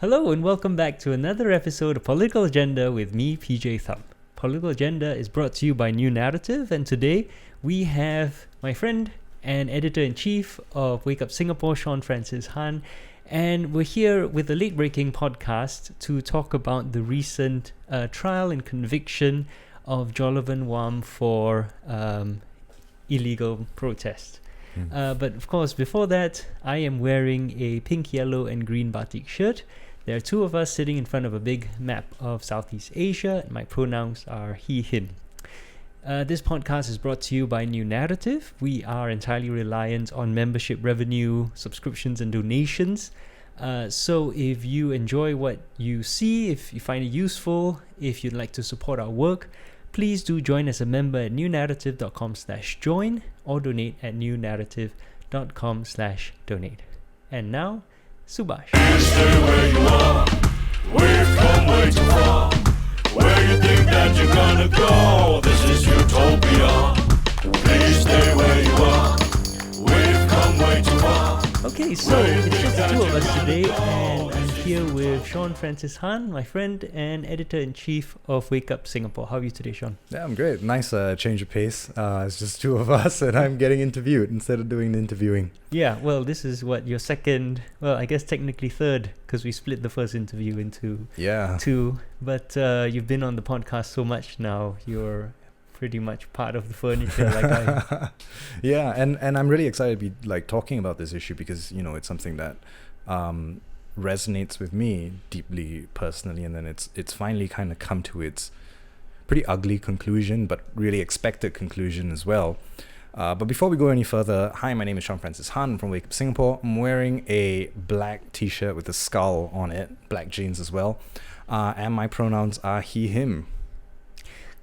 Hello and welcome back to another episode of Political Agenda with me, PJ Thum. Political Agenda is brought to you by New Narrative, and today we have my friend and editor-in-chief of Wake Up Singapore, Sean Francis Han, and we're here with a late-breaking podcast to talk about the recent trial and conviction of Jolovan Wham for illegal protest. But of course, before that, I am wearing a pink, yellow, and green batik shirt. There are two of us sitting in front of a big map of Southeast Asia. My pronouns are he, him. This podcast is brought to you by New Narrative. We are entirely reliant on membership revenue, subscriptions, and donations. So if you enjoy what you see, if you find it useful, if you'd like to support our work, please do join as a member at newnarrative.com/join or donate at newnarrative.com/donate. And now, Subhash. Stay where you are. We've come way too far. Where you think that you're gonna go? This is utopia. Please stay where you are. We've come way too far. Okay, so it's just the two of us today, and I'm here with Sean Francis Han, my friend and editor-in-chief of Wake Up Singapore. How are you today, Sean? Yeah, I'm great. Nice change of pace. It's just two of us, and I'm getting interviewed instead of doing the interviewing. Yeah, well, this is what, your second, well, I guess technically third, because we split the first interview into two. But you've been on the podcast so much now, you're pretty much part of the furniture like I. Yeah, and I'm really excited to be talking about this issue because it's something that resonates with me deeply personally, and then it's finally kind of come to its pretty ugly conclusion, but really expected conclusion as well. But before we go any further, hi, my name is Sean Francis Han from Wake Up Singapore. I'm wearing a black t-shirt with a skull on it, black jeans as well, and my pronouns are he, him.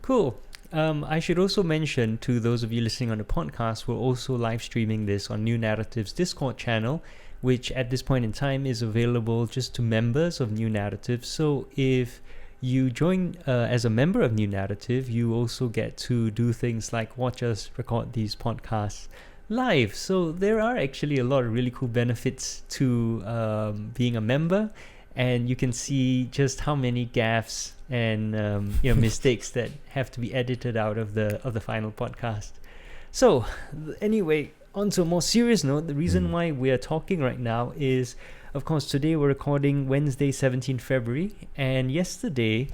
Cool. I should also mention to those of you listening on the podcast, we're also live streaming this on New Narrative's Discord channel, which at this point in time is available just to members of New Narrative. So if you join as a member of New Narrative, you also get to do things like watch us record these podcasts live. So there are actually a lot of really cool benefits to being a member. And you can see just how many gaffes and mistakes that have to be edited out of the final podcast. So anyway, on to a more serious note, the reason why we're talking right now is, of course, today we're recording Wednesday, 17 February, and yesterday,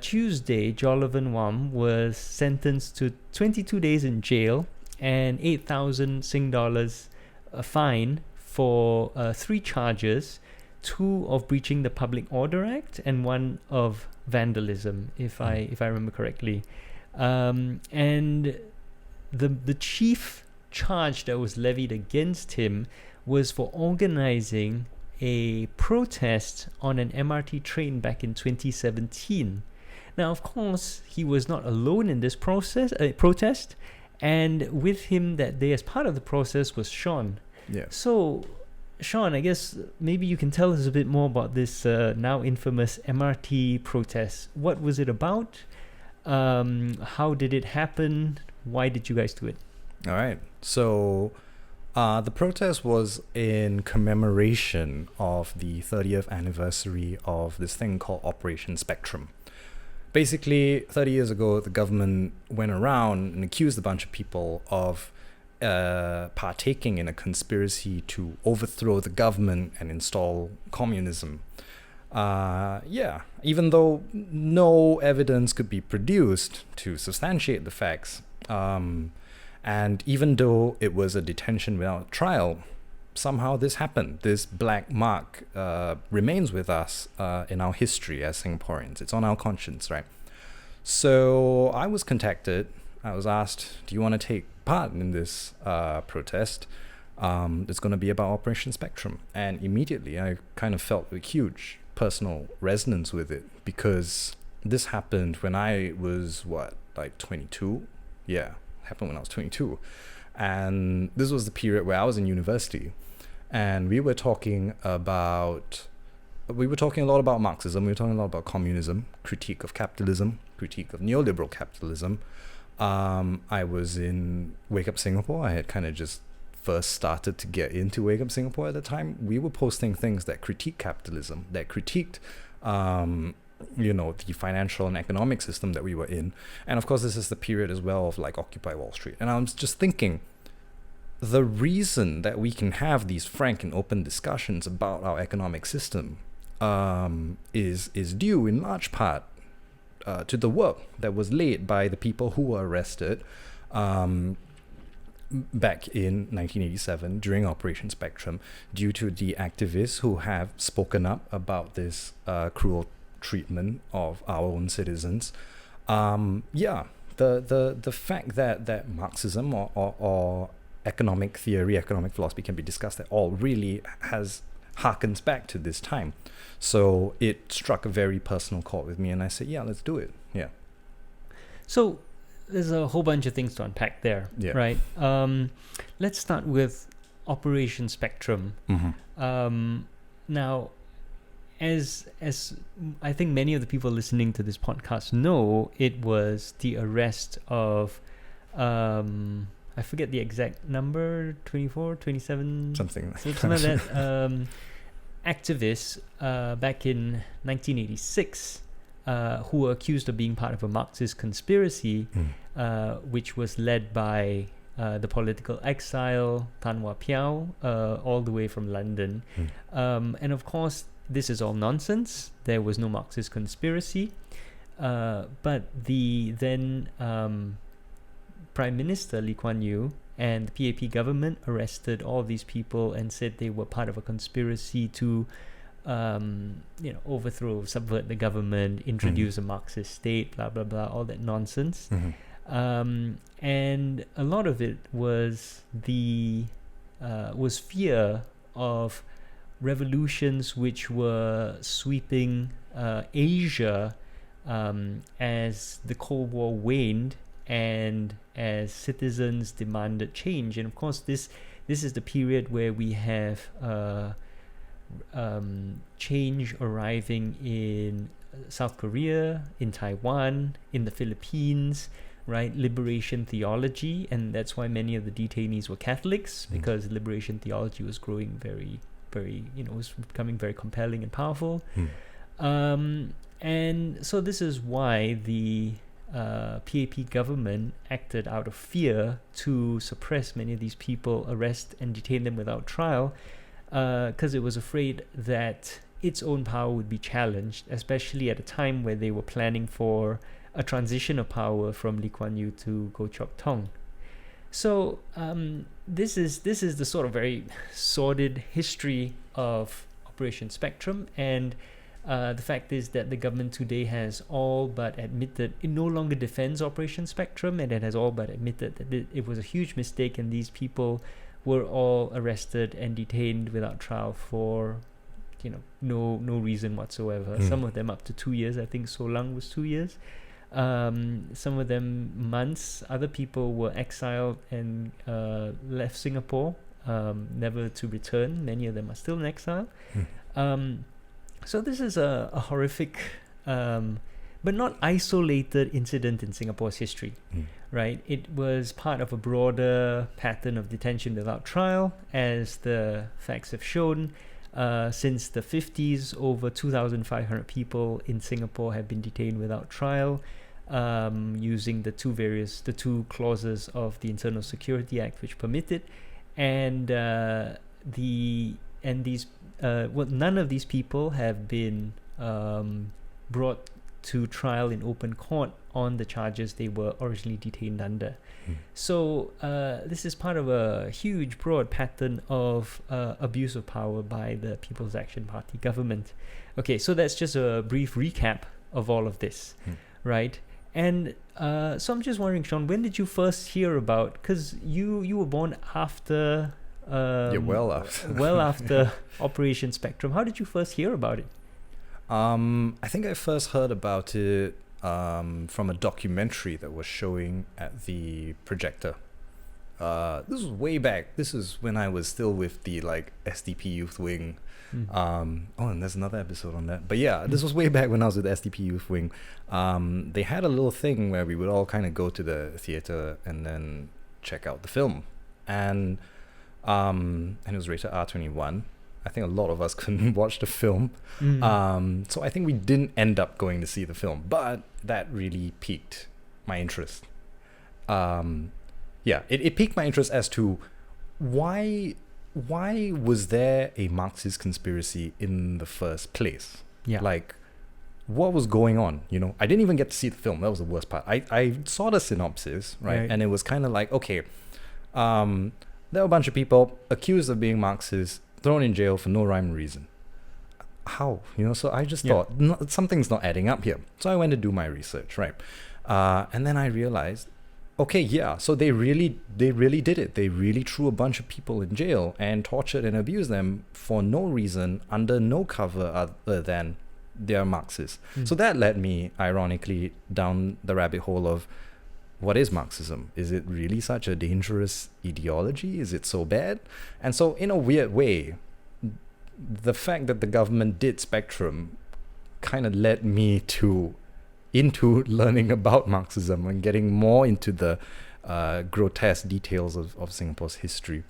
Tuesday, Jolovan Wham was sentenced to 22 days in jail and 8,000 Sing dollars a fine for 3 charges. 2 of breaching the Public Order Act and 1 of vandalism, if I remember correctly. And the chief charge that was levied against him was for organizing a protest on an MRT train back in 2017. Now, of course, he was not alone in this protest, and with him that day as part of the process was Sean. Yeah. So, Sean, I guess maybe you can tell us a bit more about this now infamous MRT protest. What was it about? How did it happen? Why did you guys do it? All right. So the protest was in commemoration of the 30th anniversary of this thing called Operation Spectrum. Basically, 30 years ago, the government went around and accused a bunch of people of partaking in a conspiracy to overthrow the government and install communism. Even though no evidence could be produced to substantiate the facts, and even though it was a detention without trial, somehow this happened. This black mark remains with us in our history as Singaporeans. It's on our conscience, right? So I was contacted. I was asked, do you want to take part in this protest? It's going to be about Operation Spectrum. And immediately I kind of felt a huge personal resonance with it because this happened when I was 22? Yeah, happened when I was 22. And this was the period where I was in university, and we were talking a lot about Marxism, we were talking a lot about communism, critique of capitalism, critique of neoliberal capitalism. I was in Wake Up Singapore. I had kind of just first started to get into Wake Up Singapore at the time, we were posting things that critique capitalism, that critiqued the financial and economic system that we were in. And of course, this is the period as well of like Occupy Wall Street. And I was just thinking, the reason that we can have these frank and open discussions about our economic system is due in large part to the work that was laid by the people who were arrested back in 1987 during Operation Spectrum, due to the activists who have spoken up about this cruel treatment of our own citizens. The fact that Marxism or economic theory, economic philosophy can be discussed at all really harkens back to this time. So it struck a very personal chord with me, and I said, yeah, let's do it. Yeah. So there's a whole bunch of things to unpack there, right? Let's start with Operation Spectrum. Now, as I think many of the people listening to this podcast know, it was the arrest of I forget the exact number, 24, 27, something like that, activists back in 1986 who were accused of being part of a Marxist conspiracy, which was led by the political exile Tan Wah Piao, all the way from London. And of course, this is all nonsense. There was no Marxist conspiracy. But the then Prime Minister Lee Kuan Yew and the PAP government arrested all these people and said they were part of a conspiracy to overthrow, subvert the government, introduce a Marxist state, blah blah blah, all that nonsense. And a lot of it was was fear of revolutions which were sweeping Asia as the Cold War waned and as citizens demanded change. And of course, this is the period where we have change arriving in South Korea, in Taiwan, in the Philippines, right? Liberation theology, and that's why many of the detainees were Catholics, because liberation theology was growing very, very, was becoming very compelling and powerful. And so this is why the PAP government acted out of fear to suppress many of these people, arrest and detain them without trial, because it was afraid that its own power would be challenged, especially at a time where they were planning for a transition of power from Lee Kuan Yew to Goh Chok Tong. So this is the sort of very sordid history of Operation Spectrum, and the fact is that the government today has all but admitted it no longer defends Operation Spectrum, and it has all but admitted that it was a huge mistake, and these people were all arrested and detained without trial for no reason whatsoever. Some of them up to 2 years. I think So Lang was 2 years. Some of them months. Other people were exiled and left Singapore, never to return. Many of them are still in exile. So this is a horrific, but not isolated incident in Singapore's history, right? It was part of a broader pattern of detention without trial, as the facts have shown. Since the 50s, over 2,500 people in Singapore have been detained without trial, using the two clauses of the Internal Security Act which permit it, and none of these people have been brought to trial in open court on the charges they were originally detained under. So this is part of a huge, broad pattern of abuse of power by the People's Action Party government. Okay, so that's just a brief recap of all of this, right? And so I'm just wondering, Sean, when did you first hear about, because you were born after... well after. well after Operation Spectrum. How did you first hear about it? I think I first heard about it from a documentary that was showing at the projector. This was way back. This is when I was still with the SDP Youth Wing. And there's another episode on that. But yeah, this was way back when I was with the SDP Youth Wing. They had a little thing where we would all kind of go to the theater and then check out the film. And and it was rated R21. I think a lot of us couldn't watch the film. So I think we didn't end up going to see the film, but that really piqued my interest. It piqued my interest as to why was there a Marxist conspiracy in the first place? Yeah. Like, what was going on? I didn't even get to see the film. That was the worst part. I saw the synopsis, right? And it was kind of like, okay, there are a bunch of people accused of being Marxists, thrown in jail for no rhyme or reason. How? So I just thought, something's not adding up here. So I went to do my research, right? And then I realized, okay, yeah, so they really did it. They really threw a bunch of people in jail and tortured and abused them for no reason, under no cover other than they are Marxists. So that led me, ironically, down the rabbit hole of, what is Marxism? Is it really such a dangerous ideology? Is it so bad? And so, in a weird way, the fact that the government did Spectrum kind of led me into learning about Marxism and getting more into the grotesque details of Singapore's history.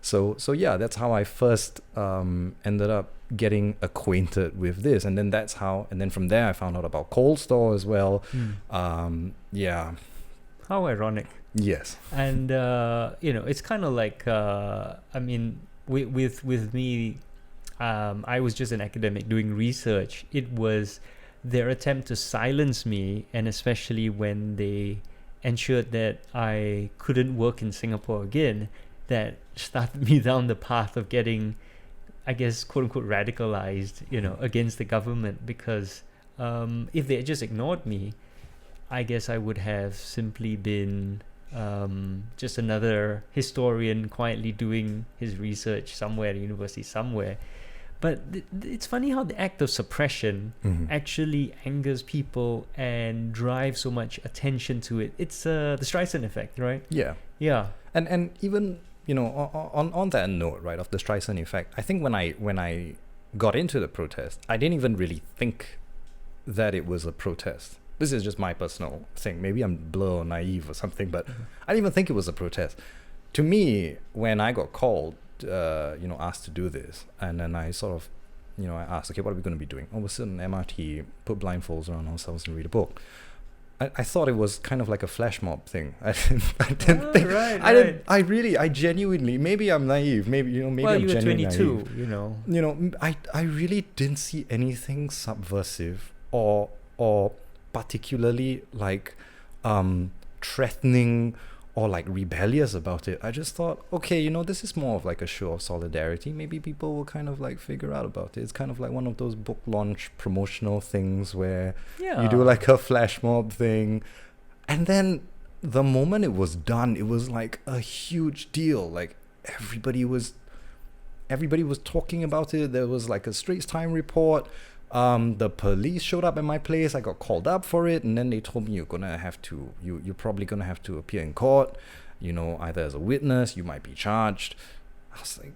So yeah, that's how I first ended up getting acquainted with this, and then from there I found out about Cold Store as well. Yeah. How ironic. Yes. And it's kind of like with me, I was just an academic doing research. It was their attempt to silence me, and especially when they ensured that I couldn't work in Singapore again, that started me down the path of getting, I guess, quote unquote, radicalized, against the government. Because if they had just ignored me, I guess I would have simply been just another historian quietly doing his research somewhere at a university somewhere. But it's funny how the act of suppression actually angers people and drives so much attention to it. It's the Streisand effect, right? Yeah. Yeah. And even, on that note, right, of the Streisand effect, I think when I got into the protest, I didn't even really think that it was a protest. This is just my personal thing. Maybe I'm blur or naive or something, but I didn't even think it was a protest. To me, when I got called, asked to do this, and then I sort of, I asked, okay, what are we going to be doing? Oh, we'll sit on MRT, put blindfolds around ourselves and read a book. I thought it was kind of like a flash mob thing. I didn't think. Right. I genuinely, maybe I'm naive. Maybe I'm genuinely naive. You were 22. I really didn't see anything subversive or particularly like threatening or like rebellious about it. I just thought, okay, this is more of like a show of solidarity. Maybe people will kind of like figure out about it. It's kind of like one of those book launch promotional things where you do like a flash mob thing. And then the moment it was done, it was like a huge deal. Like everybody was talking about it. There was like a Straits Time report. The police showed up at my place. I got called up for it, and then they told me you're probably gonna have to appear in court, either as a witness, you might be charged. I was like,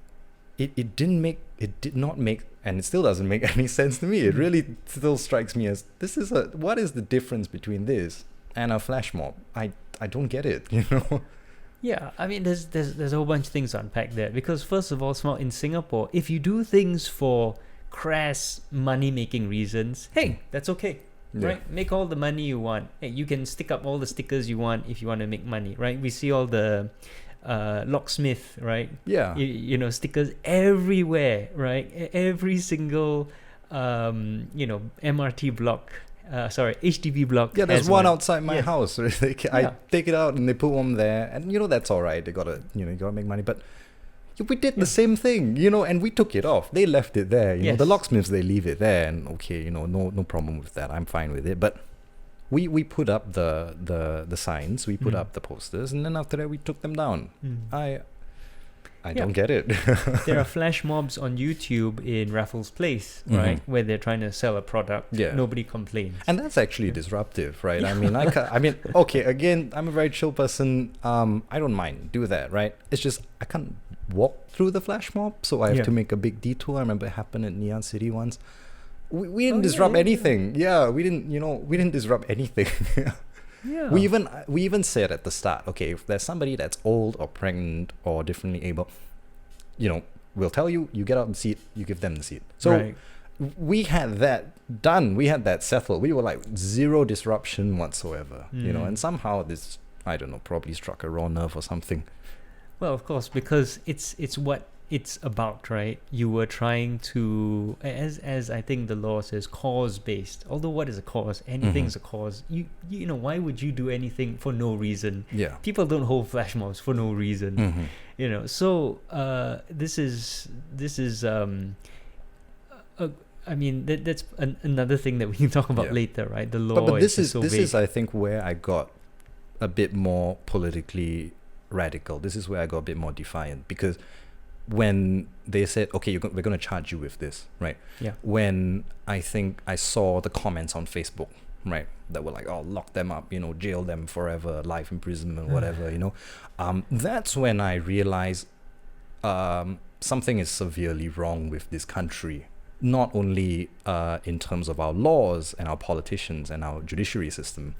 it did not make, and it still doesn't make any sense to me. It really still strikes me as, what is the difference between this and a flash mob? I don't get it, Yeah, I mean, there's a whole bunch of things to unpack there, because first of all, in Singapore, if you do things for crass money-making reasons, hey, that's okay, right? Make all the money you want. Hey, you can stick up all the stickers you want if you want to make money, right? We see all the locksmith, right? Yeah. Stickers everywhere, right? Every single, MRT block, HDB block. Yeah, there's one outside my house. I take it out and they put one there, and that's all right. They gotta, you gotta make money, but we did the same thing, and we took it off. They left it there. The locksmiths, they leave it there, and okay, no problem with that. I'm fine with it. But we put up the signs, we put up the posters, and then after that we took them down. I don't get it. There are flash mobs on YouTube in Raffles Place, right, where they're trying to sell a product. Yeah. Nobody complains. And that's actually disruptive, right? I mean, okay, again, I'm a very chill person. I don't mind, do that, right? It's just I can't walk through the flash mob, so I have to make a big detour. I remember it happened at Neon City once. We didn't disrupt anything. Yeah, we didn't disrupt anything. Yeah. We even said at the start, okay, if there's somebody that's old or pregnant or differently able, we'll tell you, you get out the seat, you give them the seat. So Right. we had that done. We had that settled. We were like zero disruption whatsoever, and somehow this, I don't know, probably struck a raw nerve or something. Well, of course, because it's what it's about, right? You were trying to, as I think the law says, cause based. Although what is a cause? Anything's a cause. You know, why would you do anything for no reason? Yeah. People don't hold flash mobs for no reason. So this is I mean, that's another thing that we can talk about later, right? The law. But this so this vague. is I think where I got a bit more politically radical. This is where I got a bit more defiant, because when they said, okay, we're going to charge you with this, right? Yeah. When I think I saw the comments on Facebook, right, that were like, oh, lock them up, jail them forever, life imprisonment, whatever, that's when I realized something is severely wrong with this country. Not only in terms of our laws and our politicians and our judiciary system,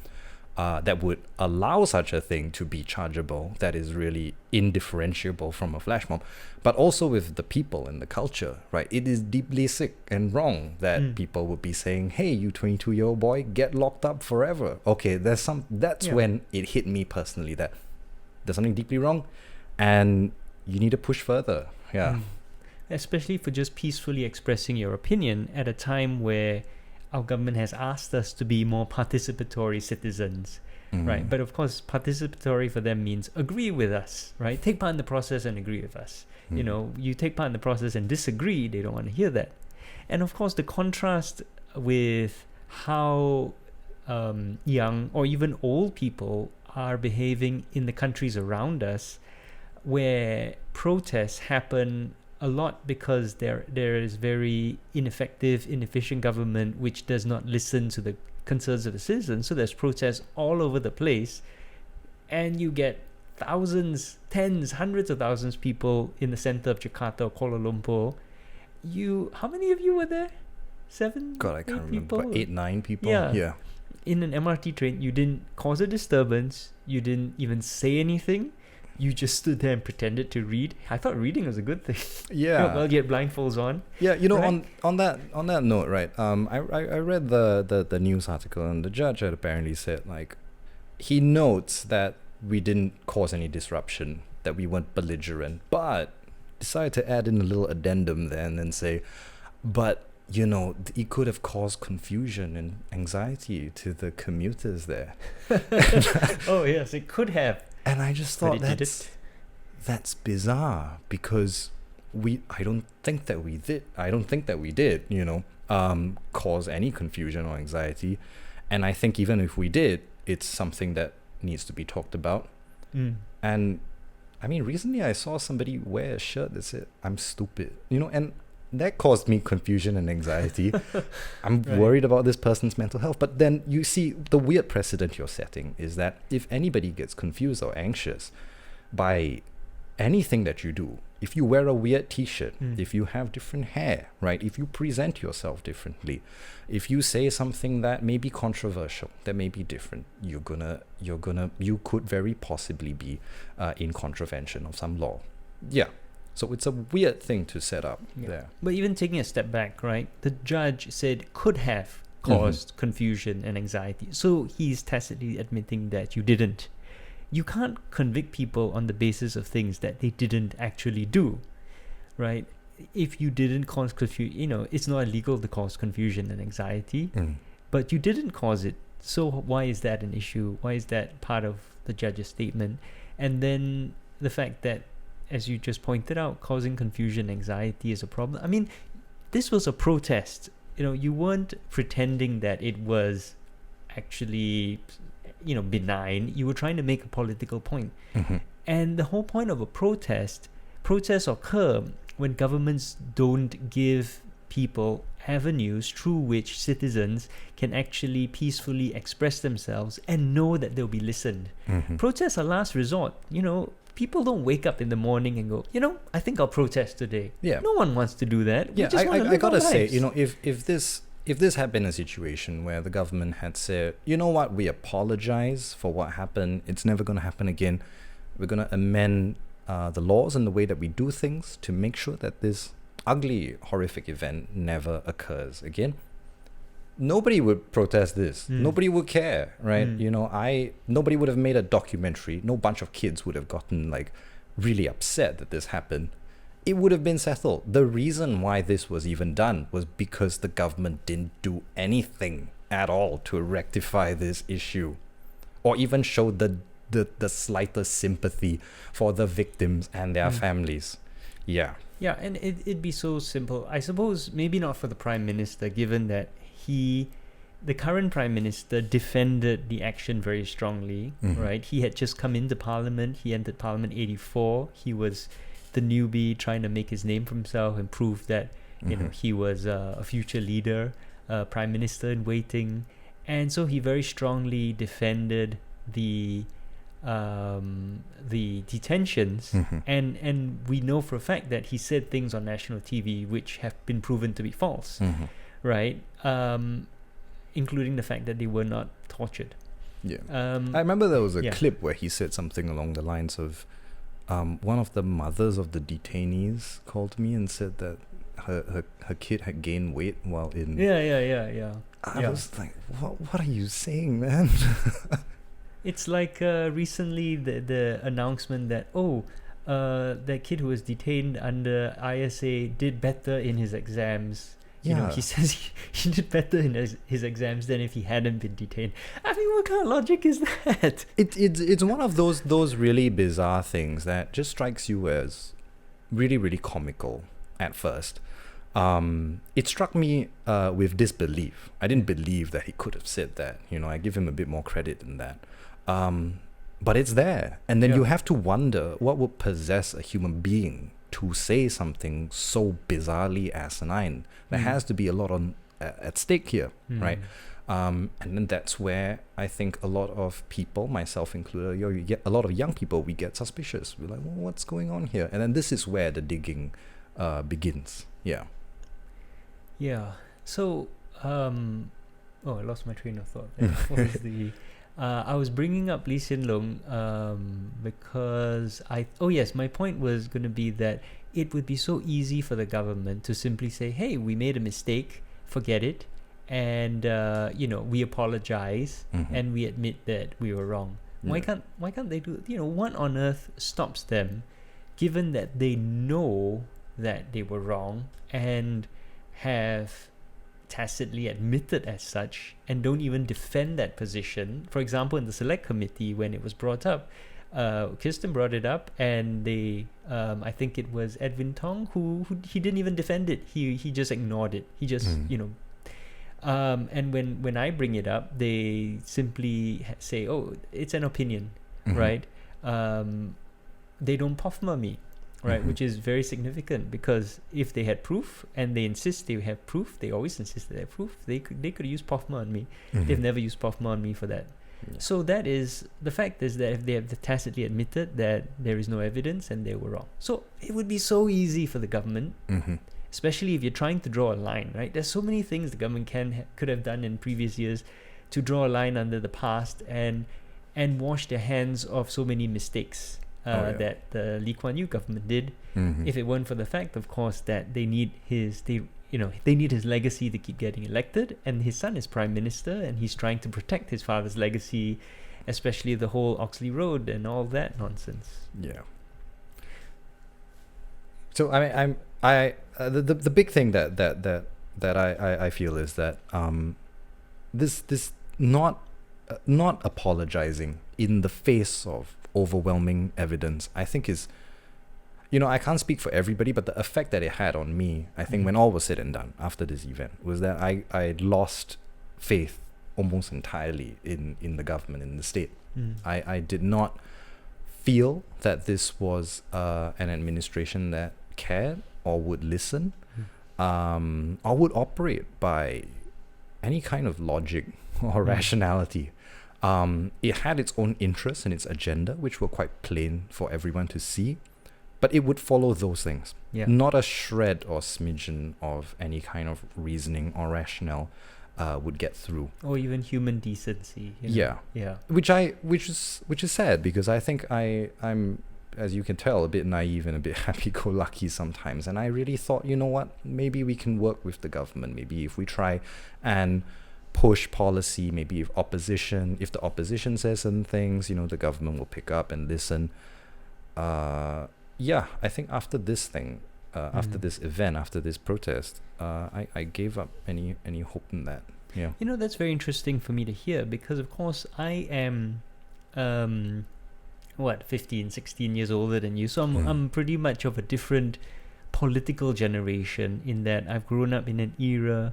that would allow such a thing to be chargeable, that is really indifferentiable from a flash mob, but also with the people and the culture, right? It is deeply sick and wrong that people would be saying, hey, you 22-year-old boy, get locked up forever. Okay, that's when it hit me personally that there's something deeply wrong and you need to push further. Yeah. Especially for just peacefully expressing your opinion at a time where our government has asked us to be more participatory citizens, right? But of course, participatory for them means agree with us, right? Take part in the process and agree with us. You take part in the process and disagree, they don't want to hear that. And of course, the contrast with how young or even old people are behaving in the countries around us, where protests happen a lot because there is very ineffective, inefficient government which does not listen to the concerns of the citizens. So there's protests all over the place, and you get thousands, tens, hundreds of thousands of people in the center of Jakarta or Kuala Lumpur. How many of you were there? 7? God, I can't remember. people? 8, 9 people. Yeah. In an MRT train, you didn't cause a disturbance. You didn't even say anything. You just stood there and pretended to read. I thought reading was a good thing. Yeah. Well, you had blindfolds on. Yeah, right? on that note, right? I read the news article, and the judge had apparently said, like, he notes that we didn't cause any disruption, that we weren't belligerent, but decided to add in a little addendum there and then say, but it could have caused confusion and anxiety to the commuters there. Oh yes, it could have. And I just thought that's bizarre, because I don't think that we did, cause any confusion or anxiety. And I think even if we did, it's something that needs to be talked about. And I mean, recently I saw somebody wear a shirt that said, I'm stupid, and that caused me confusion and anxiety. I'm worried about this person's mental health. But then you see, the weird precedent you're setting is that if anybody gets confused or anxious by anything that you do, if you wear a weird t-shirt, if you have different hair, right? If you present yourself differently, if you say something that may be controversial, that may be different, you could very possibly be in contravention of some law. Yeah. So it's a weird thing to set up there. But even taking a step back, right? The judge said could have caused confusion and anxiety. So he's tacitly admitting that you didn't. You can't convict people on the basis of things that they didn't actually do, right? If you didn't cause confusion, it's not illegal to cause confusion and anxiety, but you didn't cause it. So why is that an issue? Why is that part of the judge's statement? And then the fact that, as you just pointed out, causing confusion, anxiety is a problem. I mean, this was a protest. You weren't pretending that it was actually, benign. You were trying to make a political point. And the whole point of a protests occur when governments don't give people avenues through which citizens can actually peacefully express themselves and know that they'll be listened. Protests are last resort. People don't wake up in the morning and go, I think I'll protest today. Yeah. No one wants to do that. Yeah, I gotta say, if this had been a situation where the government had said, you know what, we apologize for what happened, it's never gonna happen again, we're gonna amend the laws and the way that we do things to make sure that this ugly, horrific event never occurs again. Nobody would protest this. Nobody would care, right? Nobody would have made a documentary. No bunch of kids would have gotten like really upset that this happened. It would have been settled. The reason why this was even done was because the government didn't do anything at all to rectify this issue, or even show the slightest sympathy for the victims and their families. Yeah, and it'd be so simple. I suppose maybe not for the Prime Minister, given that the current Prime Minister defended the action very strongly, right? He had just come into Parliament. He entered Parliament 84. He was the newbie trying to make his name for himself and prove that he was a future leader, Prime Minister in waiting. And so he very strongly defended the detentions, and we know for a fact that he said things on national TV which have been proven to be false, right? Including the fact that they were not tortured. I remember there was a clip where he said something along the lines of, one of the mothers of the detainees called me and said that her kid had gained weight while in. I was like, what are you saying, man? It's like recently the announcement that that kid who was detained under ISA did better in his exams. He says he did better in his exams than if he hadn't been detained. I mean, what kind of logic is that? It's one of those really bizarre things that just strikes you as really, really comical at first. It struck me with disbelief. I didn't believe that he could have said that. I give him a bit more credit than that. But it's there. And then you have to wonder what would possess a human being to say something so bizarrely asinine. There has to be a lot at stake here, right? And then that's where I think a lot of people, myself included, you get a lot of young people, we get suspicious. We're like, well, what's going on here? And then this is where the digging begins. Yeah. So, I lost my train of thought. What was the... I was bringing up Lee Hsien Loong because my point was going to be that it would be so easy for the government to simply say, hey, we made a mistake, forget it, and we apologize and we admit that we were wrong. Why can't they do it? What on earth stops them, given that they know that they were wrong and have tacitly admitted as such and don't even defend that position? For example, in the select committee, when it was brought up, Kirsten brought it up, and they I think it was Edwin Tong who he didn't even defend it. He just ignored it. He just and when I bring it up, they simply say, oh, it's an opinion, right? They don't POFMA me, right? Which is very significant, because if they had proof, and they insist they have proof, they always insist they have proof, they could use POFMA on me. They've never used POFMA on me for that. So that is, the fact is that if they have tacitly admitted that there is no evidence and they were wrong. So it would be so easy for the government, especially if you're trying to draw a line, right? There's so many things the government could have done in previous years to draw a line under the past and wash their hands of so many mistakes that the Lee Kuan Yew government did. If it weren't for the fact, of course, that they need his legacy to keep getting elected, and his son is prime minister, and he's trying to protect his father's legacy, especially the whole Oxley Road and all that nonsense. So the big thing that I feel is that this not apologizing in the face of overwhelming evidence, I think is, I can't speak for everybody, but the effect that it had on me, I think when all was said and done after this event, was that I lost faith almost entirely in the government, in the state. I did not feel that this was an administration that cared or would listen, or would operate by any kind of logic or rationality. It had its own interests and its agenda, which were quite plain for everyone to see, but it would follow those things. Not a shred or smidgen of any kind of reasoning or rationale would get through, or even human decency. Which is sad, because I think I'm as you can tell, a bit naive and a bit happy-go-lucky sometimes. And I really thought, you know what, maybe we can work with the government. Maybe if we try and push policy, maybe if the opposition says certain things, the government will pick up and listen. I think after this thing, after this event, after this protest, I gave up any hope in that. Yeah. That's very interesting for me to hear, because of course I am 15, 16 years older than you, so I'm pretty much of a different political generation, in that I've grown up in an era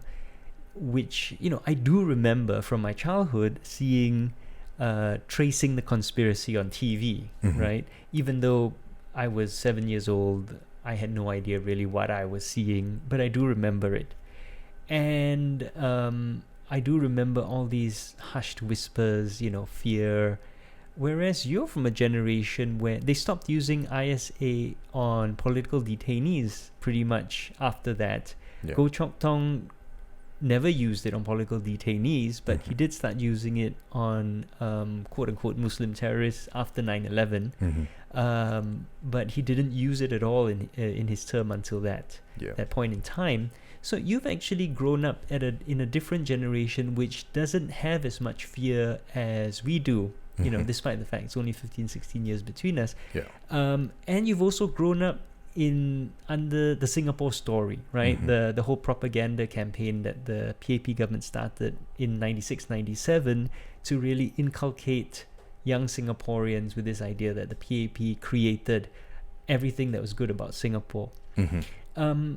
which I do remember from my childhood seeing Tracing the Conspiracy on TV, right? Even though I was 7 years old, I had no idea really what I was seeing, but I do remember it. And I do remember all these hushed whispers, fear. Whereas you're from a generation where they stopped using ISA on political detainees pretty much after that. Yeah. Goh Chok Tong never used it on political detainees, but he did start using it on quote-unquote Muslim terrorists after 9/11. But he didn't use it at all in his term until that point in time. So you've actually grown up in a different generation which doesn't have as much fear as we do, despite the fact it's only 15, 16 years between us. Yeah. And you've also grown up under the Singapore story, right? The whole propaganda campaign that the PAP government started in 96, 97 to really inculcate young Singaporeans with this idea that the PAP created everything that was good about Singapore.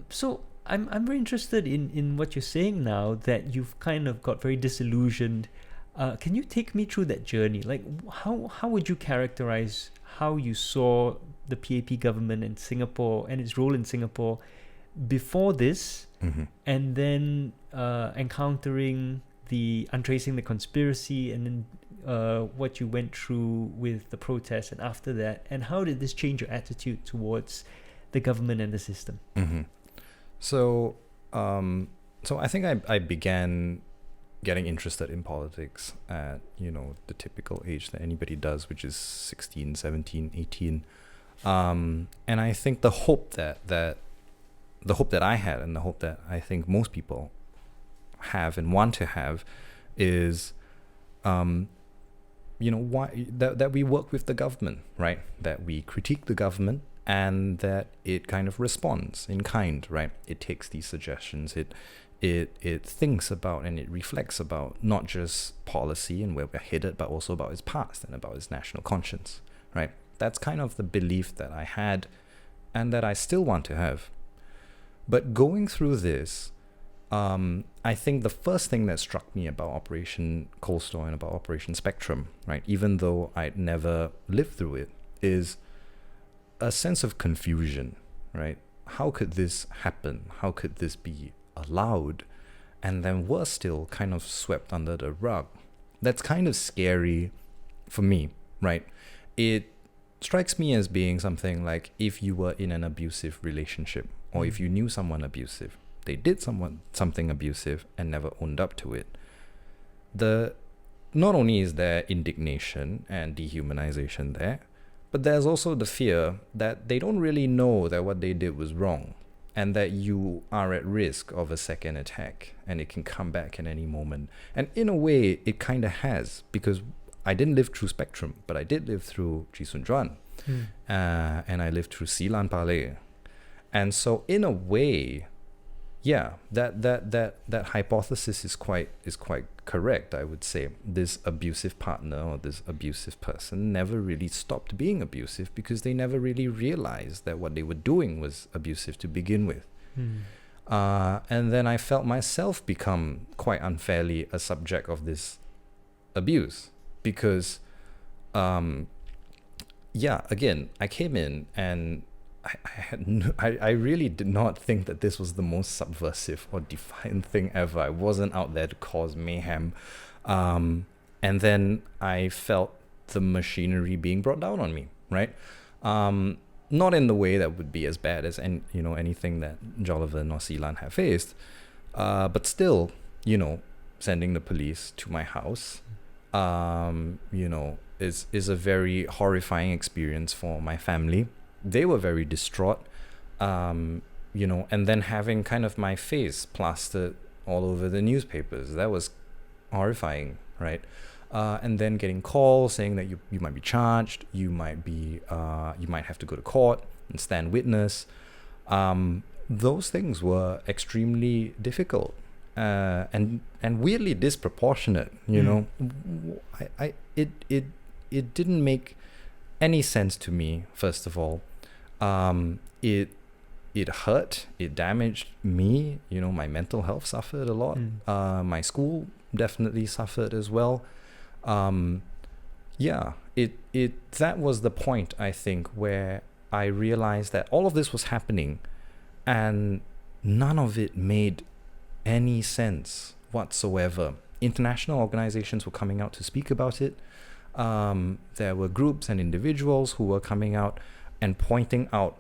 So I'm very interested in what you're saying now, that you've kind of got very disillusioned. Can you take me through that journey? Like, how would you characterize how you saw the PAP government in Singapore and its role in Singapore before this, and then encountering the Untracing the Conspiracy, and then what you went through with the protests and after that, and how did this change your attitude towards the government and the system? So I think I began getting interested in politics at, the typical age that anybody does, which is 16, 17, 18. And I think the hope that I had, and the hope that I think most people have and want to have, is, why that we work with the government, right? That we critique the government, and that it kind of responds in kind, right? It takes these suggestions, it thinks about and it reflects about not just policy and where we're headed, but also about its past and about its national conscience, right? That's kind of the belief that I had and that I still want to have. But going through this, I think the first thing that struck me about Operation Coldstone and about Operation Spectrum, right, even though I'd never lived through it, is a sense of confusion, right? How could this happen? How could this be allowed? And then worse still, kind of swept under the rug. That's kind of scary for me, right? It strikes me as being something like if you were in an abusive relationship, or if you knew someone abusive, they did something abusive and never owned up to it. Not only is there indignation and dehumanization there, but there's also the fear that they don't really know that what they did was wrong, and that you are at risk of a second attack, and it can come back at any moment. And in a way, it kind of has, because I didn't live through Spectrum, but I did live through Jisunjuan, and I lived through Silan Palay. And so in a way, yeah, that hypothesis is quite correct, I would say. This abusive partner or this abusive person never really stopped being abusive, because they never really realized that what they were doing was abusive to begin with. And then I felt myself become quite unfairly a subject of this abuse, because again, I came in and I really did not think that this was the most subversive or defiant thing ever. I wasn't out there to cause mayhem. And then I felt the machinery being brought down on me, right? Not in the way that would be as bad as anything that Jolovan or Silan have faced, but still, sending the police to my house, is a very horrifying experience for my family. They were very distraught, and then having kind of my face plastered all over the newspapers. That was horrifying, right? And then getting calls saying that you might be charged, you might have to go to court and stand witness. Those things were extremely difficult, and weirdly disproportionate. It didn't make any sense to me. First of all, it hurt. It damaged me. My mental health suffered a lot. My school definitely suffered as well. That was the point, I think, where I realized that all of this was happening and none of it made any sense whatsoever. International organizations were coming out to speak about it. There were groups and individuals who were coming out and pointing out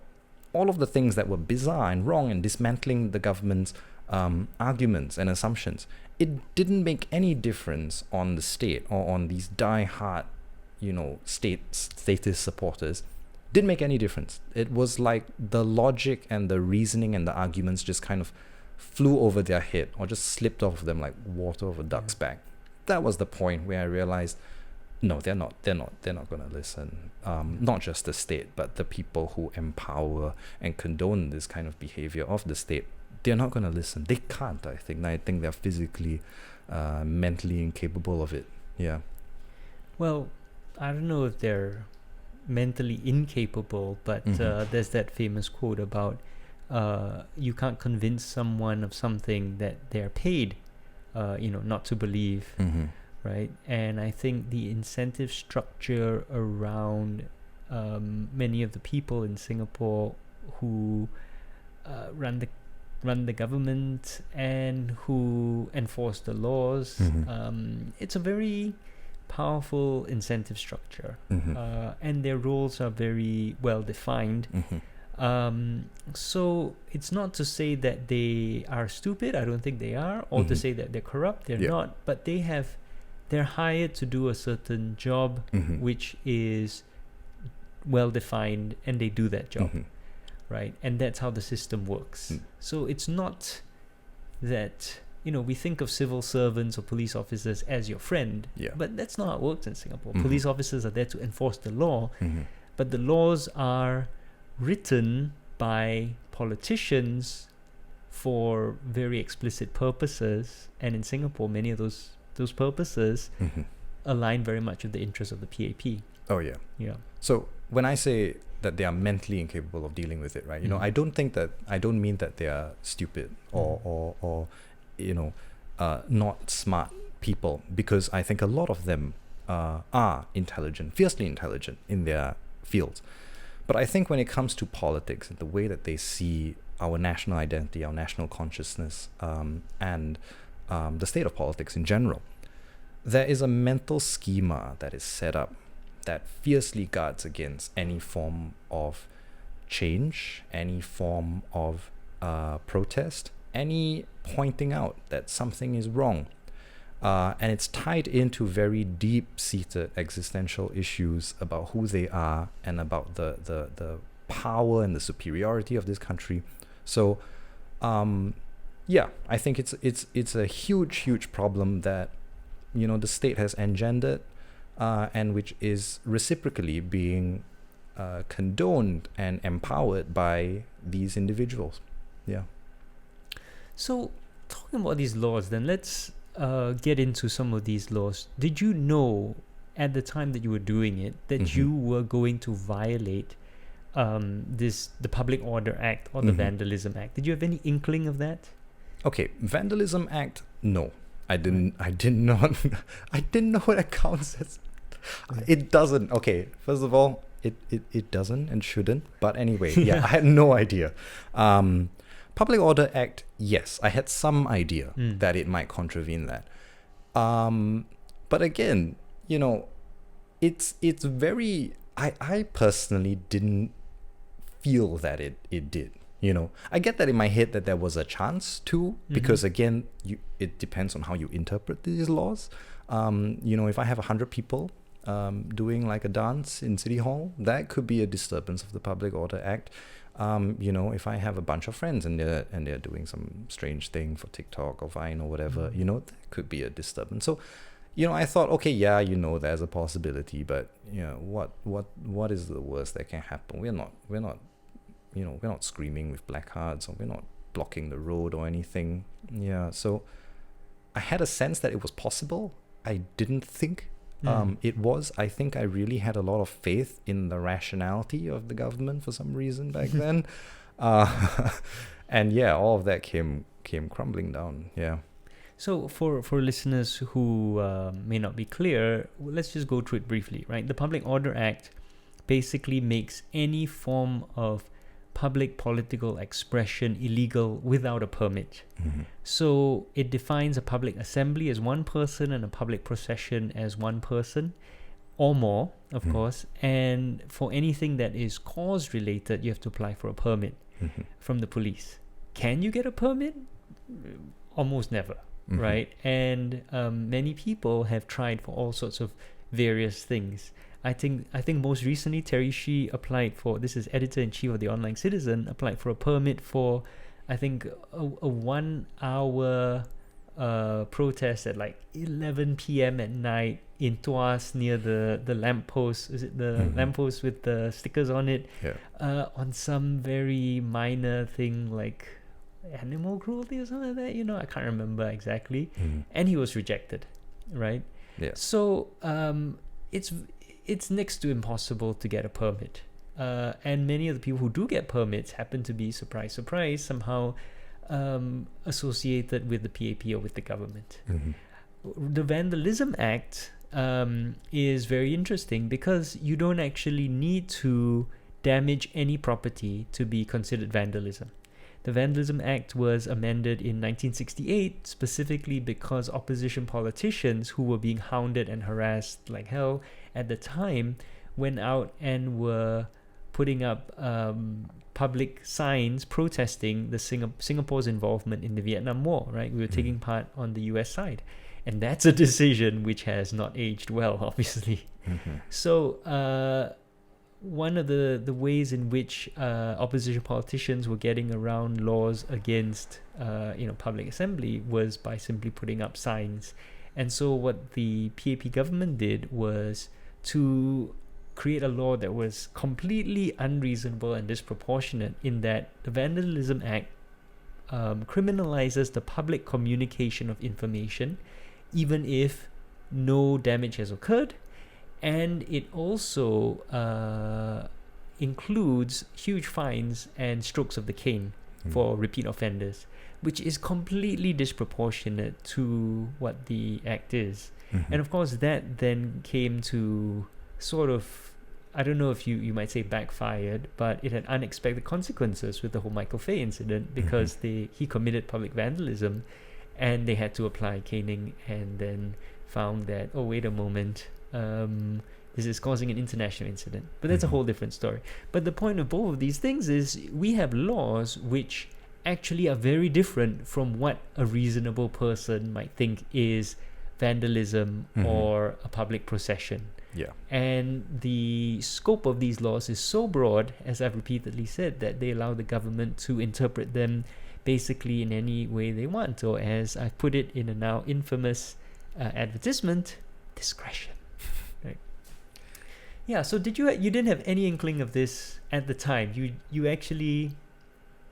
all of the things that were bizarre and wrong and dismantling the government's arguments and assumptions. It didn't make any difference on the state or on these die-hard, statist supporters. Didn't make any difference. It was like the logic and the reasoning and the arguments just kind of flew over their head or just slipped off of them like water over a duck's back. That was the point where I realized, no, they're not going to listen. Not just the state, but the people who empower and condone this kind of behavior of the state. They're not going to listen. They can't, I think. I think they're physically, mentally incapable of it. Yeah. Well, I don't know if they're mentally incapable, but there's that famous quote about you can't convince someone of something that they're paid, not to believe. Right? And I think the incentive structure around many of the people in Singapore who run the government and who enforce the laws, it's a very powerful incentive structure, and their roles are very well defined. So it's not to say that they are stupid. I don't think they are, or to say that they're corrupt. They're not, but they're hired to do a certain job, which is well defined, and they do that job, right? And that's how the system works. So it's not that, we think of civil servants or police officers as your friend, but that's not how it works in Singapore. Police officers are there to enforce the law, but the laws are written by politicians for very explicit purposes, and in Singapore, many of those purposes align very much with the interests of the PAP. Oh yeah. Yeah. So when I say that they are mentally incapable of dealing with it, right? I don't mean that they are stupid or not smart people, because I think a lot of them are intelligent, fiercely intelligent in their fields. But I think when it comes to politics and the way that they see our national identity, our national consciousness, and the state of politics in general, there is a mental schema that is set up that fiercely guards against any form of change, any form of protest, any pointing out that something is wrong. And it's tied into very deep-seated existential issues about who they are and about the power and the superiority of this country. So, I think it's a huge problem that the state has engendered, and which is reciprocally being condoned and empowered by these individuals. Yeah. So, talking about these laws, then let's get into some of these laws. Did you know at the time that you were doing it that you were going to violate the Public Order Act or the Vandalism Act? Did you have any inkling of that? Okay, Vandalism Act, no. I did not I didn't know what that counts as. It doesn't. Okay, first of all, it doesn't and shouldn't. But anyway, I had no idea. Public Order Act, yes, I had some idea that it might contravene that. But again, it's very. I personally didn't feel that it did. You know, I get that in my head that there was a chance to, because again, it depends on how you interpret these laws. You know, if I have 100 people doing like a dance in City Hall, that could be a disturbance of the Public Order Act. You know, if I have a bunch of friends and they're doing some strange thing for TikTok or Vine or whatever, you know, that could be a disturbance. So, you know, I thought, okay, yeah, you know, there's a possibility, but you know, what is the worst that can happen? We're not, you know, we're not screaming with placards, or we're not blocking the road or anything. Yeah, so I had a sense that it was possible. I didn't think it was. I think I really had a lot of faith in the rationality of the government for some reason back then. And yeah, all of that came crumbling down. Yeah. So for listeners who may not be clear, let's just go through it briefly, right? The Public Order Act basically makes any form of public political expression illegal without a permit. So it defines a public assembly as one person and a public procession as one person or more, of course. And for anything that is cause related, you have to apply for a permit from the police. Can you get a permit? Almost never, right? And many people have tried for all sorts of various things. I think most recently Terry Shi applied for, this is editor-in-chief of the Online Citizen, applied for a permit for, I think, a 1 hour protest at like 11 p.m. at night in Tuas near the lamppost. Is it the lamppost with the stickers on it? Yeah. On some very minor thing like animal cruelty or something like that, you know, I can't remember exactly. And he was rejected, right? Yeah. So it's next to impossible to get a permit. And many of the people who do get permits happen to be, surprise, somehow associated with the PAP or with the government. The Vandalism Act is very interesting because you don't actually need to damage any property to be considered vandalism. The Vandalism Act was amended in 1968 specifically because opposition politicians who were being hounded and harassed like hell at the time went out and were putting up public signs protesting the Singapore's involvement in the Vietnam War, right? We were taking part on the US side. And that's a decision which has not aged well, obviously. So one of the ways in which opposition politicians were getting around laws against public assembly was by simply putting up signs. And so what the PAP government did was to create a law that was completely unreasonable and disproportionate, in that the Vandalism Act criminalizes the public communication of information even if no damage has occurred. And it also includes huge fines and strokes of the cane for repeat offenders, which is completely disproportionate to what the act is. And of course, that then came to sort of, I don't know if you might say backfired, but it had unexpected consequences with the whole Michael Fay incident, because he committed public vandalism and they had to apply caning, and then found that, oh, wait a moment, this is causing an international incident. But that's a whole different story. But the point of both of these things is we have laws which actually are very different from what a reasonable person might think is vandalism or a public procession. Yeah. And the scope of these laws is so broad, as I've repeatedly said, that they allow the government to interpret them basically in any way they want, or as I've put it in a now infamous advertisement, discretion. Right? Yeah. So you didn't have any inkling of this at the time? You actually,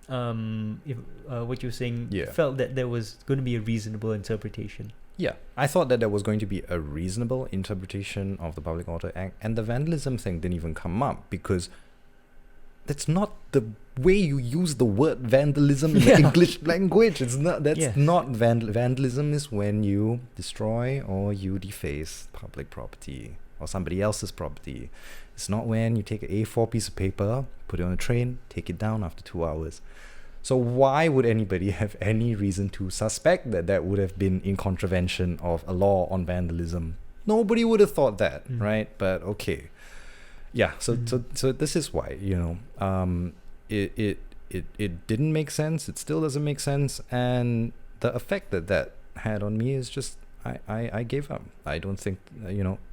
what you're saying, felt that there was going to be a reasonable interpretation. Yeah, I thought that there was going to be a reasonable interpretation of the Public Order Act, and the vandalism thing didn't even come up because that's not the way you use the word vandalism in the English language. It's not. That's not vandalism. Is when you destroy or you deface public property or somebody else's property. It's not when you take an A4 piece of paper, put it on a train, take it down after 2 hours. So why would anybody have any reason to suspect that would have been in contravention of a law on vandalism? Nobody would have thought that, right? But okay. Yeah, so this is why, it it didn't make sense. It still doesn't make sense. And the effect that had on me is just, I gave up. I don't think,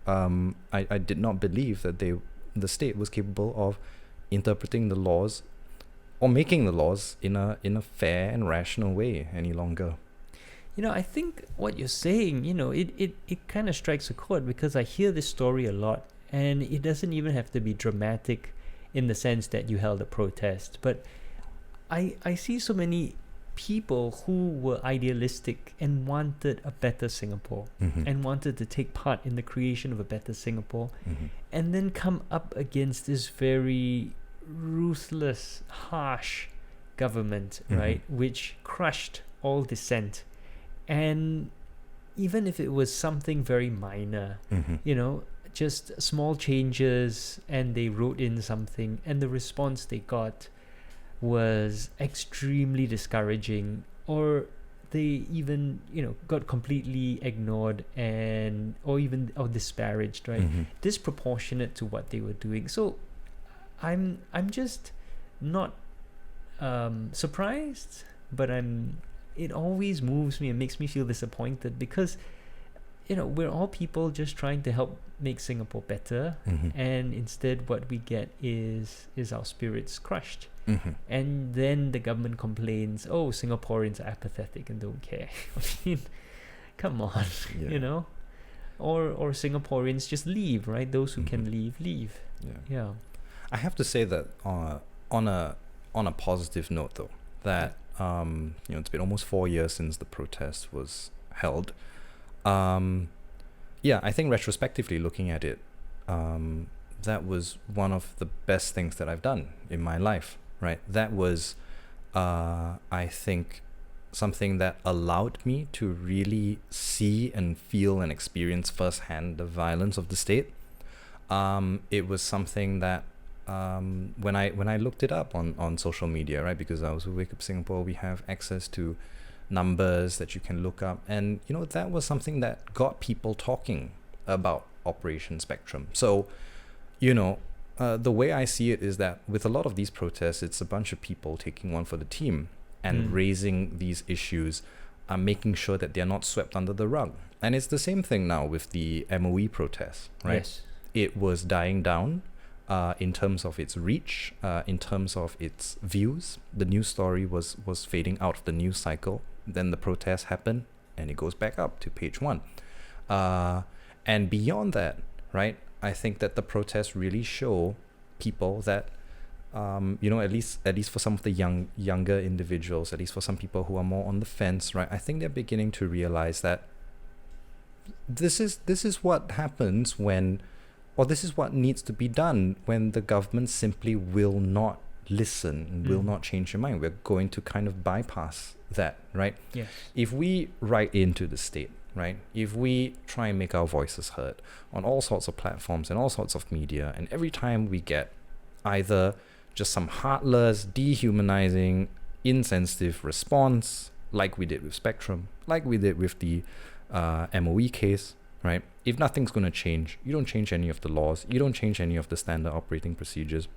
I did not believe that the state was capable of interpreting the laws or making the laws in a fair and rational way any longer. I think what you're saying, it kind of strikes a chord, because I hear this story a lot, and it doesn't even have to be dramatic in the sense that you held a protest. But I see so many people who were idealistic and wanted a better Singapore, and wanted to take part in the creation of a better Singapore, and then come up against this very ruthless, harsh government, right, which crushed all dissent. And even if it was something very minor, just small changes, and they wrote in something, and the response they got was extremely discouraging, or they even got completely ignored or disparaged, right? Disproportionate to what they were doing. So I'm just not surprised, but it always moves me and makes me feel disappointed, because we're all people just trying to help make Singapore better, and instead what we get is our spirits crushed. And then the government complains, oh, Singaporeans are apathetic and don't care. I mean, come on, or Singaporeans just leave, right? Those who can leave. Yeah. I have to say that on a positive note, though, that it's been almost 4 years since the protest was held. I think retrospectively looking at it, that was one of the best things that I've done in my life, right? That was, I think, something that allowed me to really see and feel and experience firsthand the violence of the state. It was something that when I looked it up on social media, right, because I was with Wake Up Singapore, we have access to numbers that you can look up, and that was something that got people talking about Operation Spectrum. So the way I see it is that with a lot of these protests, it's a bunch of people taking one for the team and raising these issues, making sure that they're not swept under the rug. And it's the same thing now with the MOE protests, right? Yes. It was dying down in terms of its reach, in terms of its views. The news story was fading out of the news cycle. Then the protest happened, and it goes back up to page 1. And beyond that, right, I think that the protests really show people that, at least for some of the younger individuals, at least for some people who are more on the fence, right, I think they're beginning to realize that this is what happens when, or this is what needs to be done when the government simply will not listen and will not change your mind. We're going to kind of bypass that, right? Yes. If we write into the state, right, if we try and make our voices heard on all sorts of platforms and all sorts of media, and every time we get either just some heartless, dehumanizing, insensitive response, like we did with Spectrum, like we did with the MOE case, right? If nothing's going to change, you don't change any of the laws, you don't change any of the standard operating procedures.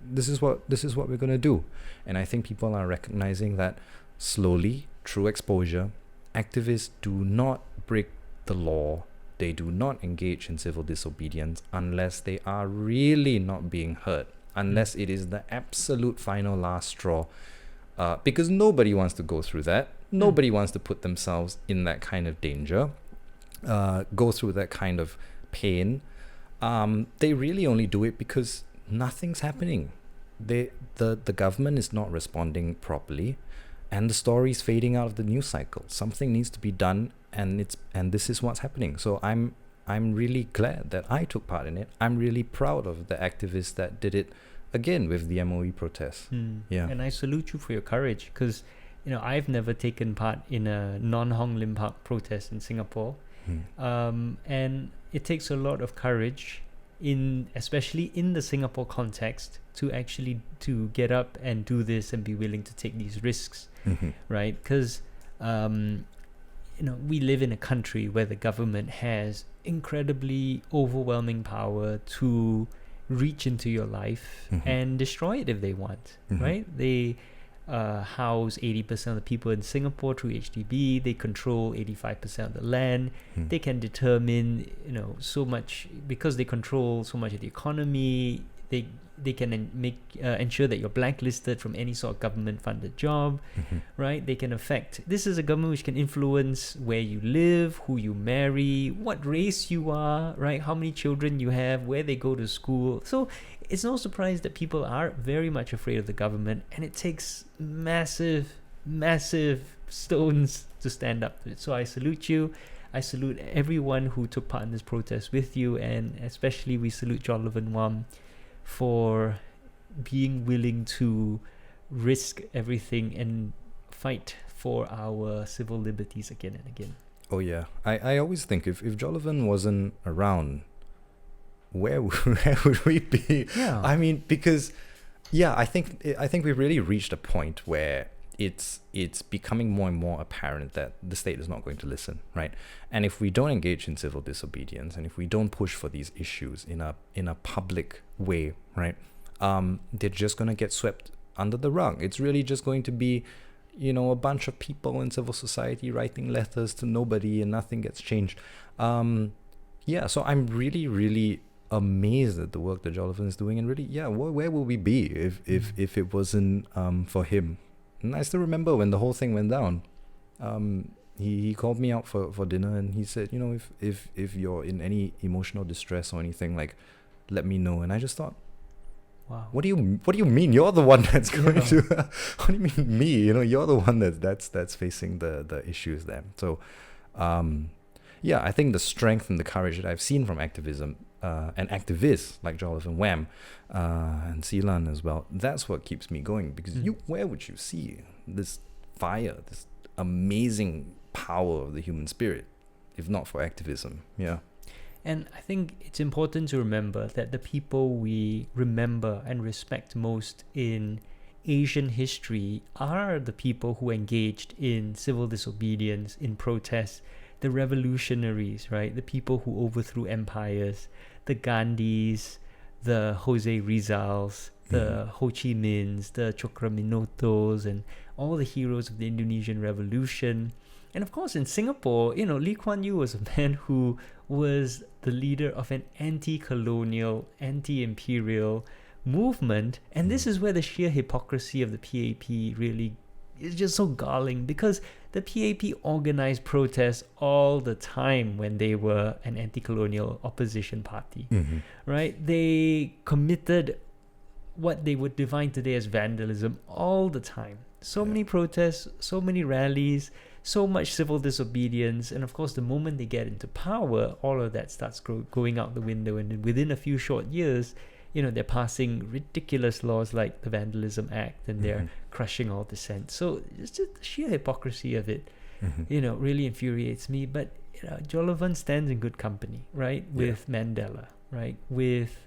This is what we're going to do. And I think people are recognizing that slowly, through exposure, activists do not break the law. They do not engage in civil disobedience unless they are really not being heard, unless it is the absolute final last straw. Because nobody wants to go through that. Nobody wants to put themselves in that kind of danger, go through that kind of pain. They really only do it because nothing's happening. The government is not responding properly, and the story is fading out of the news cycle. Something needs to be done, and this is what's happening. So I'm really glad that I took part in it. I'm really proud of the activists that did it again with the MOE protests. Yeah. And I salute you for your courage, because I've never taken part in a non-Hong Lim Park protest in Singapore. And it takes a lot of courage, especially in the Singapore context, to get up and do this and be willing to take these risks, right? Because we live in a country where the government has incredibly overwhelming power to reach into your life and destroy it if they want, right? They house 80% of the people in Singapore through HDB. They control 85% of the land. They can determine, so much, because they control so much of the economy. They can ensure that you're blacklisted from any sort of government-funded job, right? They can affect. This is a government which can influence where you live, who you marry, what race you are, right? How many children you have, where they go to school. So it's no surprise that people are very much afraid of the government, and it takes massive, massive stones to stand up to it. So I salute you. I salute everyone who took part in this protest with you, and especially we salute Jolovan Wham for being willing to risk everything and fight for our civil liberties again and again. Oh yeah, I always think if Jolovan wasn't around, where would we be? Yeah. I mean, because I think we've really reached a point where it's becoming more and more apparent that the state is not going to listen, right? And if we don't engage in civil disobedience, and if we don't push for these issues in a public way, right, they're just going to get swept under the rug. It's really just going to be, a bunch of people in civil society writing letters to nobody, and nothing gets changed. So I'm really, really amazed at the work that Jolovan is doing, and really, where will we be if it wasn't for him? And I still remember when the whole thing went down. He called me out for dinner, and he said, if you're in any emotional distress or anything, like, let me know. And I just thought, wow, what do you mean? You're the one that's going to. What do you mean me? You're the one that's facing the issues there. So, I think the strength and the courage that I've seen from activism and activists like Jolovan Wham and Seelan as well, that's what keeps me going, because where would you see this fire, this amazing power of the human spirit, if not for activism? Yeah. And I think it's important to remember that the people we remember and respect most in Asian history are the people who engaged in civil disobedience, in protests, the revolutionaries, right? The people who overthrew empires, the Gandhis, the Jose Rizals, the Ho Chi Minhs, the Chokraminotos, and all the heroes of the Indonesian Revolution. And of course, in Singapore, Lee Kuan Yew was a man who was the leader of an anti-colonial, anti-imperial movement. And this is where the sheer hypocrisy of the PAP really is just so galling, because the PAP organized protests all the time when they were an anti-colonial opposition party, right? They committed what they would define today as vandalism all the time. So many protests, so many rallies, so much civil disobedience. And of course, the moment they get into power, all of that starts going out the window. And within a few short years, they're passing ridiculous laws like the Vandalism Act, and they're crushing all dissent. So it's just the sheer hypocrisy of it, really infuriates me. But Jolovan stands in good company, right? With Mandela, right? With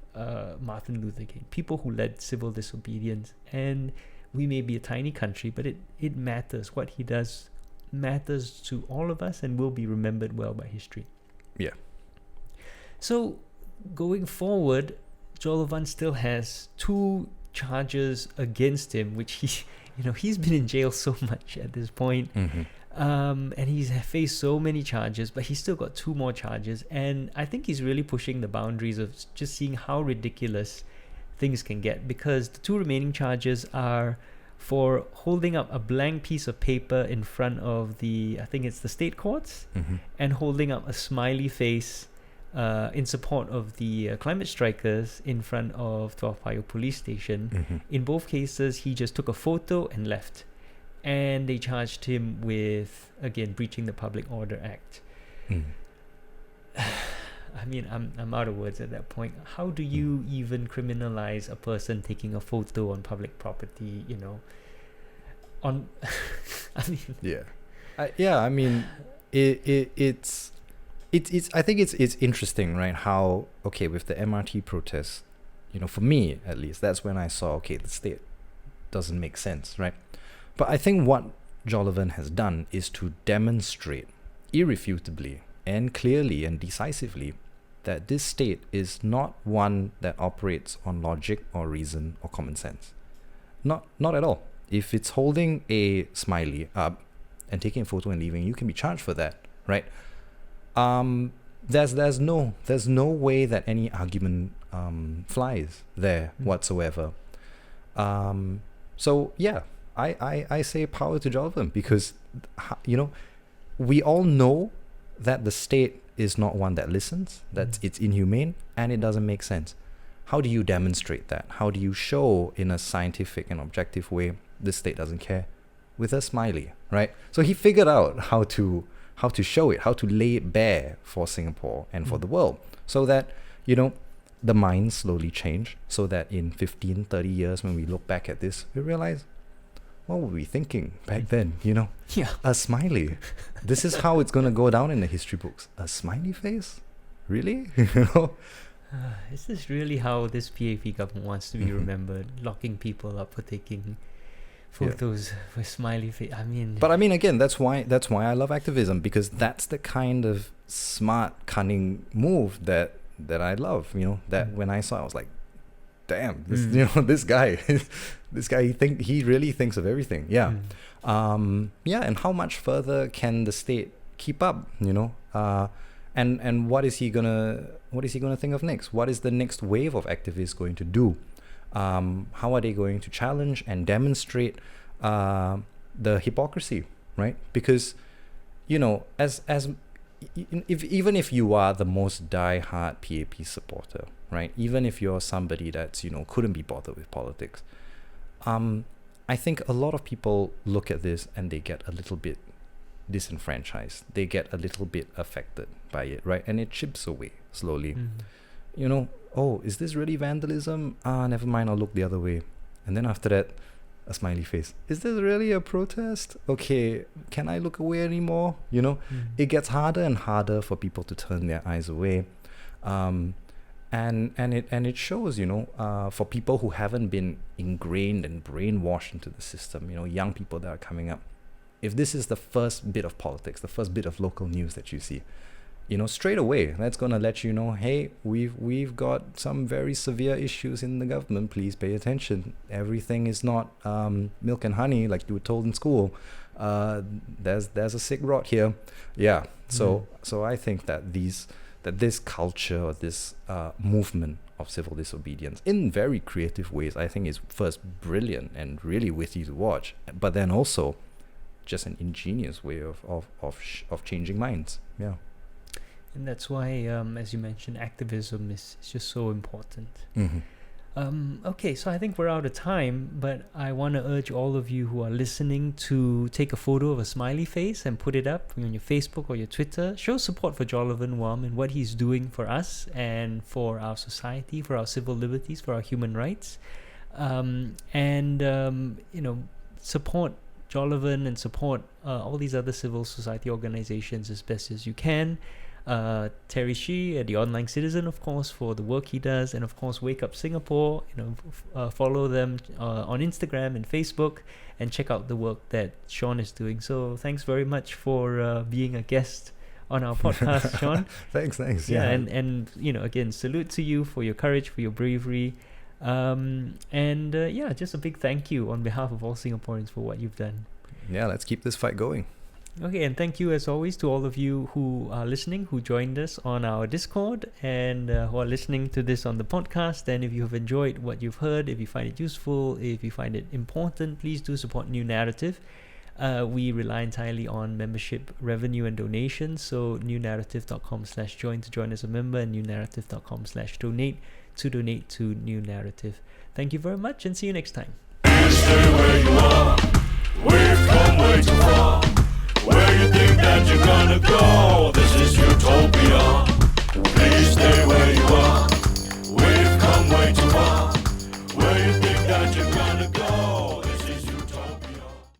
Martin Luther King, people who led civil disobedience. And we may be a tiny country, but it matters. What he does matters to all of us and will be remembered well by history. Yeah. So going forward, Jolovan still has 2 charges against him, which he's been in jail so much at this point. And he's faced so many charges, but he's still got 2 more charges. And I think he's really pushing the boundaries of just seeing how ridiculous things can get, because the 2 remaining charges are for holding up a blank piece of paper in front of I think it's the state courts, and holding up a smiley face in support of the climate strikers in front of Tuas Payoh police station. In both cases, he just took a photo and left. And they charged him with, again, breaching the Public Order Act. I mean, I'm out of words at that point. How do you even criminalize a person taking a photo on public property, on I mean, I mean, it's I think it's interesting, right? How, okay, with the MRT protests, for me at least, that's when I saw, okay, the state doesn't make sense, right? But I think what Jolovan has done is to demonstrate irrefutably and clearly and decisively that this state is not one that operates on logic or reason or common sense. Not at all. If it's holding a smiley up and taking a photo and leaving, you can be charged for that, right? There's no way that any argument flies there whatsoever. So yeah, I say power to Jolovan, because we all know that the state is not one that listens, that it's inhumane, and it doesn't make sense. How do you demonstrate that? How do you show in a scientific and objective way the state doesn't care? With a smiley, right? So he figured out how to show it, how to lay it bare for Singapore and for the world, so that, the minds slowly change, so that in 15, 30 years, when we look back at this, we realize, what were we thinking back then, Yeah. A smiley. This is how it's going to go down in the history books. A smiley face? Really? Is this really how this PAP government wants to be remembered? Locking people up for taking photos with smiley face. But again, that's why I love activism, because that's the kind of smart, cunning move that I love. That when I saw it, I was like, damn, this guy, he really thinks of everything. Yeah. And how much further can the state keep up? And what is he gonna think of next? What is the next wave of activists going to do? How are they going to challenge and demonstrate the hypocrisy, right? Because, even if you are the most die-hard PAP supporter, right? Even if you're somebody that's, couldn't be bothered with politics, I think a lot of people look at this and they get a little bit disenfranchised. They get a little bit affected by it, right? And it chips away slowly. Oh, is this really vandalism? Never mind, I'll look the other way. And then after that, a smiley face. Is this really a protest? Okay, can I look away anymore? It gets harder and harder for people to turn their eyes away. And it shows, for people who haven't been ingrained and brainwashed into the system, young people that are coming up. If this is the first bit of politics, the first bit of local news that you see, straight away, that's going to let you know, hey, we've got some very severe issues in the government. Please pay attention. Everything is not milk and honey like you were told in school. There's a sick rot here. Yeah. So I think that this culture, or this movement of civil disobedience in very creative ways, I think is first brilliant and really witty to watch, but then also just an ingenious way of changing minds. Yeah. And that's why, as you mentioned, activism is just so important. Okay, so I think we're out of time, but I want to urge all of you who are listening to take a photo of a smiley face and put it up on your Facebook or your Twitter. Show support for Jolovan Wham and what he's doing for us and for our society, for our civil liberties, for our human rights. Support Jolovan and support all these other civil society organizations as best as you can. Terry Shi at the Online Citizen, of course, for the work he does, and of course Wake Up Singapore. Follow them on Instagram and Facebook, and check out the work that Sean is doing. So thanks very much for being a guest on our podcast, Sean. Thanks. Yeah, and again, salute to you for your courage, for your bravery, just a big thank you on behalf of all Singaporeans for what you've done. Yeah, let's keep this fight going. Okay, and thank you as always to all of you who are listening, who joined us on our Discord, and who are listening to this on the podcast. And if you have enjoyed what you've heard, if you find it useful, if you find it important, please do support New Narrative. We rely entirely on membership revenue and donations, so newnarrative.com/join to join as a member, and newnarrative.com/donate to donate to New Narrative. Thank you very much, and see you next time. Stay where you are. We've come way too far. Where you think that you're gonna go? This is utopia. Please stay where you are. We've come way too far. Where you think that you're gonna go?